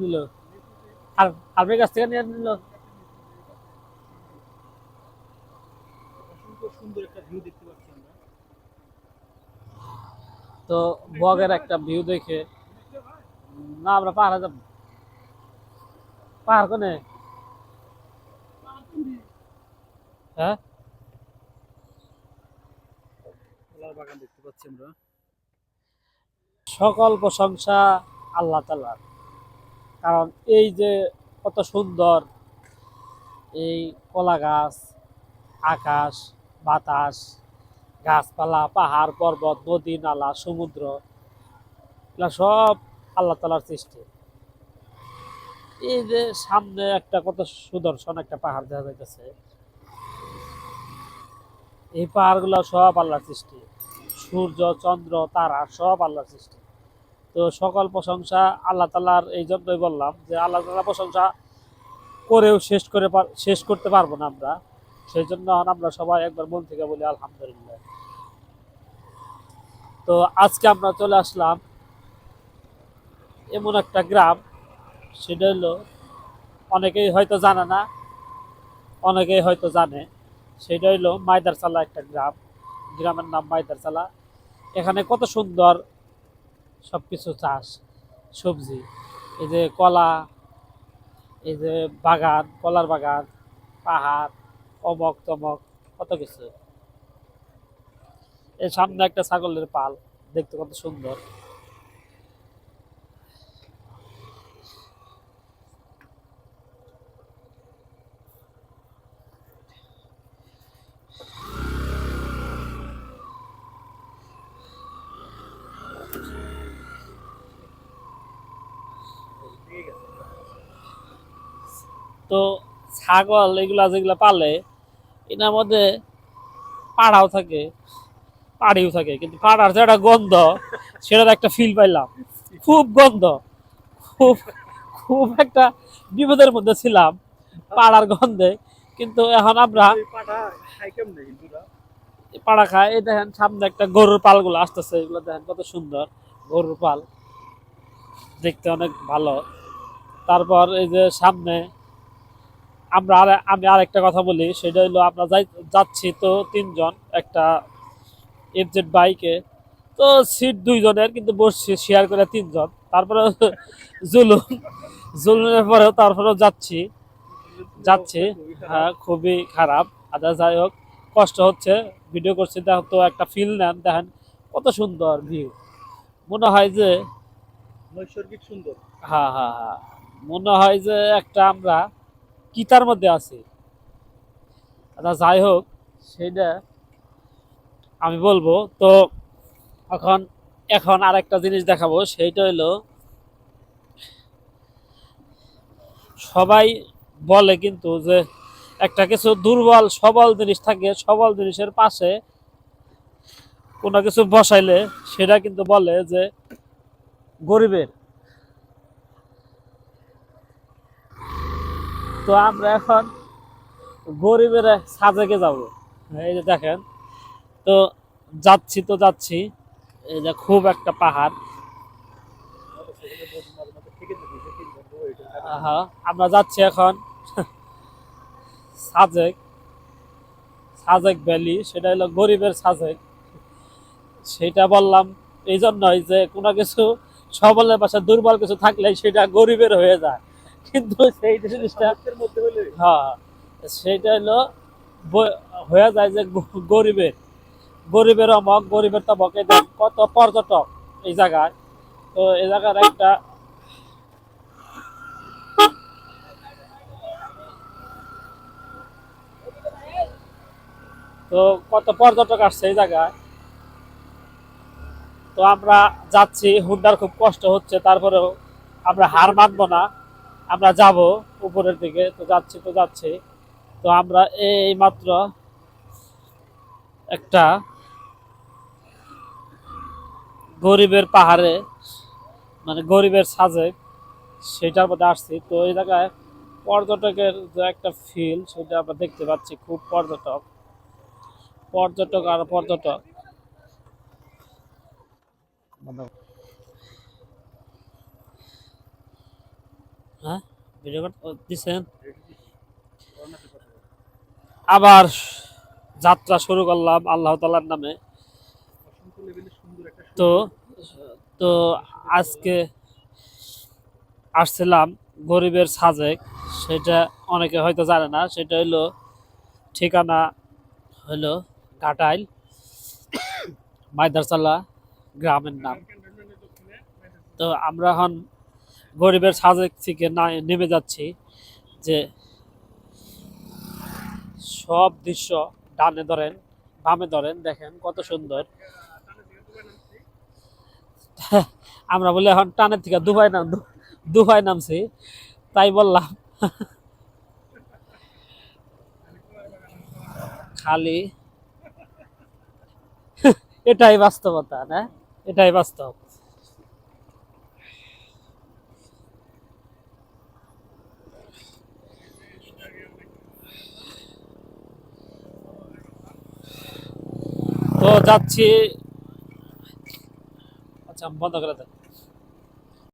দিল আর আপনার কাছ থেকে নিয়ে নিল। সুন্দর একটা ভিউ দেখতে পাচ্ছি আমরা। তো বগের একটা ভিউ দেখে না আমরা পাহাড়ে যাব। পাহাড় কোনে? হ্যাঁ, কলার বাগান দেখতে পাচ্ছি আমরা। সকল প্রশংসা আল্লাহ তাআলার। কারণ এই যে কত সুন্দর এই কলা গাছ, আকাশ, বাতাস, গাছপালা, পাহাড় পর্বত, নদী নালা, সমুদ্র, এগুলা সব আল্লাহ তাআলার সৃষ্টি। এই যে সামনে একটা কত সুদর্শন একটা পাহাড় দেখা যাইতেছে, এই পাহাড়গুলো সব আল্লাহর সৃষ্টি। সূর্য, চন্দ্র, তারা সব আল্লাহর সৃষ্টি। তো সকল প্রশংসা আল্লাহ তাআলার। এই জন্যই বললাম যে আল্লাহ তাআলা প্রশংসা করেও শেষ করতে পারবো না আমরা। সেই জন্য আমরা সবাই একবার মন থেকে বলি আলহামদুলিল্লাহ। তো আজকে আমরা চলে আসলাম এমন একটা গ্রাম, সেটা হলো অনেকেই হয়তো জানে না, অনেকেই হয়তো জানে। সেটা হইলো মাইদারচালা একটা গ্রাম। গ্রামের নাম মাইদারচালা। এখানে কত সুন্দর সবকিছু চাষ, সবজি, এই যে কলা, এই যে বাগান, কলার বাগান, পাহাড়, অমক তমক, কত কিছু। এর সামনে একটা ছাগলের পাল, দেখতে কত সুন্দর। তো ছাগল এগুলা যেগুলা পালে, এটার মধ্যে পাড়াও থাকে, পাড়িও থাকে, কিন্তু পাড়ার যে একটা গন্ধ, সেটার একটা ফিল পাইলাম। খুব গন্ধ, খুব খুব একটা বিপদের মধ্যে ছিলাম পাড়ার গন্ধে। কিন্তু এখন আমরা এই পাটা খাই কেমনে কিন্তু পাড়া খাই। এই দেখেন সামনে একটা গরুর পাল গুলো আসতেছে, এগুলো দেখেন কত সুন্দর গরুর পাল, দেখতে অনেক ভালো। তারপর এই যে সামনে আমি আরেকটা কথা বলি, সেটা হলো আমরা যাচ্ছি তো তিনজন একটা এফজেড বাইকে। তো সিট দুইজনের, কিন্তু বসছি শেয়ার করে তিনজন। তারপরে জুলুম জুলুমের পরেও তারপরেও যাচ্ছি যাচ্ছি। হ্যাঁ, খুবই খারাপ। আচ্ছা যাই হোক, কষ্ট হচ্ছে। ভিডিও করছি, দেখো তো একটা ফিল নেন, দেখেন কত সুন্দর ভিউ। মনে হয় যে নৈসর্গিক সুন্দর। হ্যাঁ হ্যাঁ হ্যাঁ, মনে হয় যে একটা আমরা কিতার মধ্যে আছি। আচ্ছা যাই হোক, সেটা আমি বলবো। তো এখন এখন আর একটা জিনিস দেখাবো, সেইটা হলো সবাই বলে কিন্তু যে একটা কিছু দুর্বল সবল জিনিস থাকে, সবল জিনিসের পাশে কোনো কিছু বসাইলে সেটা কিন্তু বলে যে গরিবের। তো আমরা এখন গরিবের সাজেকে যাব। এই যে দেখেন, তো যাচ্ছি। এই যে খুব একটা পাহাড়। আহা, আমরা যাচ্ছি এখন সাজেক, সাজেক ভ্যালি। সেটা হলো গরিবের সাজেক। সেটা বললাম এই জন্যই যে কোনো কিছু সবলের পাশে দুর্বল কিছু থাকলে সেটা গরিবের হয়ে যায়। কিন্তু সেই জিনিসটা হ্যাঁ, সেটা হলো হয়ে যায় যে গরিবের, গরিবের অমক, গরিবের তমক। এই দেখ কত পর্যটক এই জায়গায়। তো এই জায়গার একটা তো কত পর্যটক আসছে এই জায়গায়। তো আমরা যাচ্ছি, হুন্ডার খুব কষ্ট হচ্ছে, তারপরেও আমরা হার মানবো না, আমরা যাব উপরের দিকে। তো যাচ্ছি। তো আমরা এই মাত্র একটা গরিবের পাহাড়ে, মানে গরিবের সাজে, সেটার মধ্যে আসছি। তো এই জায়গায় পর্যটকের যে একটা ফিল, সেটা আমরা দেখতে পাচ্ছি। খুব পর্যটক, পর্যটক আর পর্যটক। হ্যাঁ ভিডিও দিচ্ছেন। রওনাতে পাঠাবো। আবার যাত্রা শুরু করলাম আল্লাহ তাআলার নামে। অসংখ্য লেভেলে সুন্দর একটা তো সুন্দর তো আজকে আসছিলাম গরিবের সাজেক, সেটা অনেকে হয়তো জানে না। সেটা হইলো ঠিকানা হলো ঘাটাইল মাইদারচালা গ্রামের নাম। ক্যান্টনমেন্টের দক্ষিণে তো আমরা এখন গরিবের সাজেক থেকে নেমে যাচ্ছি। যে সব দৃশ্য ডানে ধরেন বামে ধরেন, দেখেন কত সুন্দর। টানে থেকে দুবাই নামছি। আমরা বলি এখন টানের থেকে দুবাই নামছি, তাই বললাম। খালি এটাই বাস্তবতা না, এটাই বাস্তব। তো যাচ্ছি। আচ্ছা বন্ধ করে দেন।